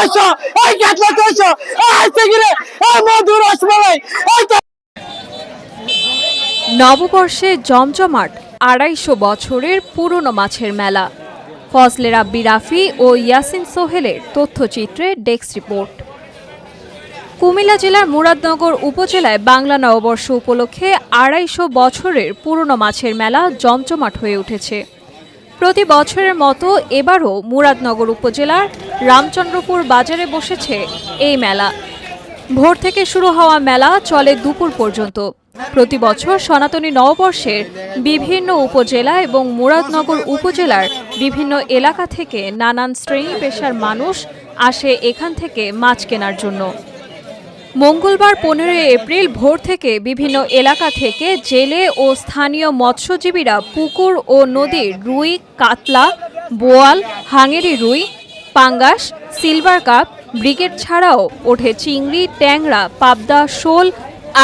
600 এই কাতলা 600 এই চিংড়ি এই মধু রসমালাই এই নববর্ষে জমজমাট ২৫০ বছরের পুরনো মাছের মেলা। ফজলে রাব্বি রাফি ও ইয়াসিন সোহেলের তথ্যচিত্রে ডেস্ক রিপোর্ট। কুমিল্লা জেলার মুরাদনগর উপজেলায় বাংলা নববর্ষ উপলক্ষে ২৫০ বছরের পুরনো মাছের মেলা জমজমাট হয়ে উঠেছে। প্রতি বছরের মতো এবারও মুরাদনগর উপজেলার রামচন্দ্রপুর বাজারে বসেছে এই মেলা। ভোর থেকে শুরু হওয়া মেলা চলে দুপুর পর্যন্ত। প্রতি বছর সনাতনী নববর্ষের বিভিন্ন উপজেলা এবং মুরাদনগর উপজেলার বিভিন্ন এলাকা থেকে নানান শ্রেণী পেশার মানুষ আসে এখান থেকে মাছ কেনার জন্য। মঙ্গলবার ১৫ এপ্রিল ভোর থেকে বিভিন্ন এলাকা থেকে জেলে ও স্থানীয় মৎস্যজীবীরা পুকুর ও নদীর রুই, কাতলা, বোয়াল, হাঙেরি রুই, পাঙ্গাস, সিলভার কাপ, ব্রিগেড ছাড়াও ওঠে চিংড়ি, ট্যাংরা, পাবদা, শোল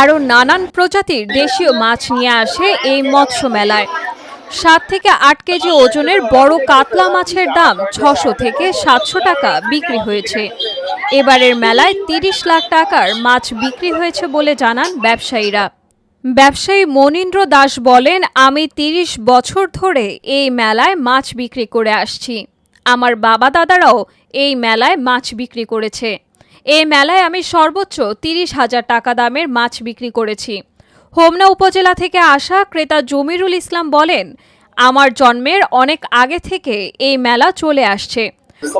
আরও নানান প্রজাতির দেশীয় মাছ নিয়ে আসে এই মৎস্য মেলায়। ৭ থেকে ৮ কেজি ওজনের বড় কাতলা মাছের দাম ৬০০ থেকে ৭০০ টাকা বিক্রি হয়েছে। এবারের মেলায় ৩০ লাখ টাকার মাছ বিক্রি হয়েছে বলে জানান ব্যবসায়ীরা। ব্যবসায়ী মনীন্দ্র দাস বলেন, আমি ৩০ বছর ধরে এই মেলায় মাছ বিক্রি করে আসছি। আমার বাবা দাদারাও এই মেলায় মাছ বিক্রি করেছে। এই মেলায় আমি সর্বোচ্চ ৩০,০০০ টাকা দামের মাছ বিক্রি করেছি। হোমনা উপজেলা থেকে আসা ক্রেতা জমিরুল ইসলাম বলেন, আমার জন্মের অনেক আগে থেকে এই মেলা চলে আসছে।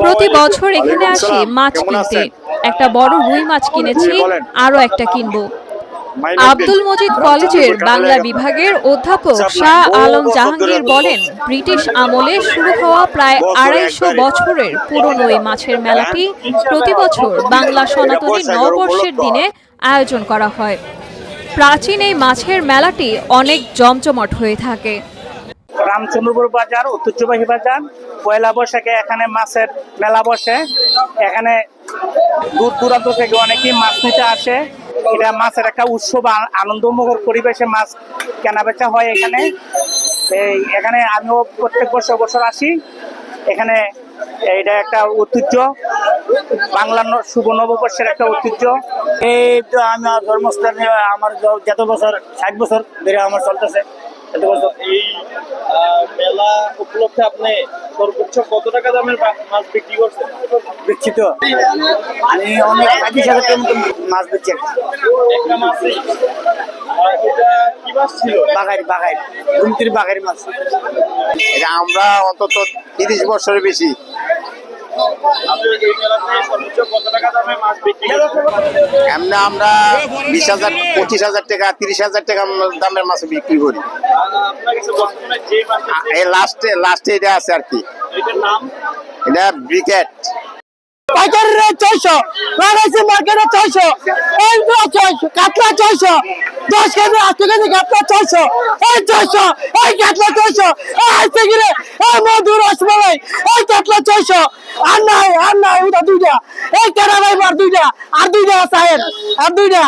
প্রতি বছর এখানে আসি মাছ কিনতে। একটা বড় রুই মাছ কিনেছি, আরও একটা কিনবো। আব্দুল মজিদ কলেজের বাংলা বিভাগের অধ্যাপক শাহ আলম জাহাঙ্গীর বলেন, ব্রিটিশ আমলে শুরু হওয়া প্রায় ২৫০ বছরের পুরনো এই মাছের মেলাটি প্রতি বছর বাংলা সনাতনী নববর্ষের দিনে আয়োজন করা হয়। প্রাচীন এই মাছের মেলাটি অনেক জমজমাট হয়ে থাকে। রামচন্দ্রপুর বাজার ঐতিহ্যবাহী বাজার, পয়লা বৈশাখে এখানে মাছের মেলা বসে। এখানে দূর দূরান্ত থেকে অনেকেই মাছ নিতে আসে। এটা মাছের একটা উৎসব, আনন্দমুখর পরিবেশে মাছ কেনাবেচা হয় এখানে। এখানে আমিও প্রত্যেক বছর আসি। এখানে এইটা একটা ঐতিহ্য, বাংলা শুভ নববর্ষের একটা ঐতিহ্য। এই তো আমার জন্মস্থানে আমার যত বছর ৬০ বছর ধরে আমার চলতেছে। এই মেলা উপলক্ষে আপনি সর্বোচ্চ কত টাকা দামের মাছ বিক্রি করছেন? দেখছি তো আমি অনেক ২৫,০০০ টাকার মতো মাছ বেচছি। একটা মাছই এটা কি মাছ ছিল? বাঘাই ঘুমতির বাঘারি মাছ। এটা আমরা অন্তত ৩০ বছরের বেশি। এমনি আমরা ২০,০০০, ২৫,০০০ টাকা, ৩০,০০০ টাকা দামের মাছ বিক্রি করি। এই লাস্টে এটা আছে আর কি, এটা ব্রিগেড। পাইকারি রেট 600, লাগাইছে মার্কেটে 600, এই 600 কাতলা 600, 10 কেজি 8 কেজি কাতলা 600, এই 600 এই কাতলা 600, এই চিংড়ি এই মধু রসমালাই এই কাতলা 600। আর নাই ওটা দুইটা, এই কেনা ভাই মার দুইটা, আর দুইটা আছে আর দুইটা।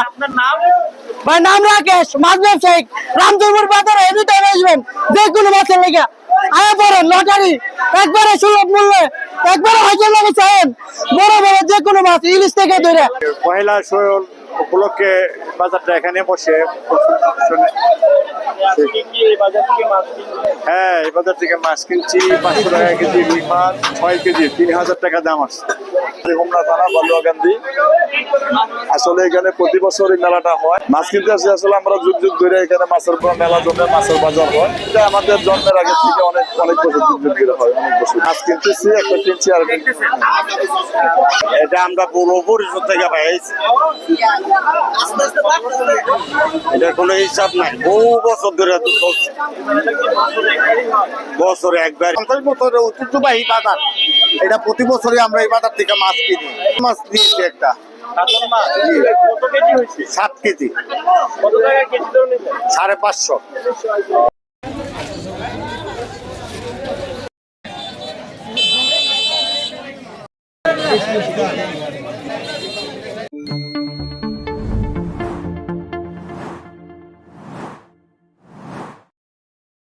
ভাই নাম রাকেশ, মাছ ব্যবসায়িক, রামচন্দ্রপুর বাজারে এনি টাইম আসবেন যে কোনো মাছের লেগে। আয়া পড়েন লটারি একবারে সুলভ মূল্যে, একবারে হয়তো লাগে চাইেন বড় যে কোনো মাছ, ইলিশ থেকে ধরে। পহেলা শোল উপলক্ষে বাজারটা এখানে বসে। হ্যাঁ, এই বাজার থেকে মাছ কিনছি ৫০০ টাকা কেজি রুই মাছ, ৬ কেজি ৩,০০০ টাকা দাম আসছে। হোমনা থানা, বালুয়াকান্দি। আসলে এখানে প্রতি বছর এই মেলাটা হয়। মাছ কিনতে আসি আসলে আমরা যুগ যুগ ধরে এখানে মাছের মেলা জমে, মাছের বাজার হয়। এটা আমাদের জন্মের আগে থেকে অনেক বছর যুগ যুগ ধরে হয়। অনেক বছর মাছ কিনতেছি, একটা কিনছি আর এটা আমরা পুরো পরিষদ থেকে পাইছি। এটার কোনো হিসাব নাই, বহু বছর ধরে চলছে। বছরে একবার। ৫০ বছরের ঐতিহ্যবাহী বাজার এটা, প্রতি বছরই আমরা এই বাজার থেকে মাছ কিনি। মাছ নিয়েছি একটা 7 কেজি, 550।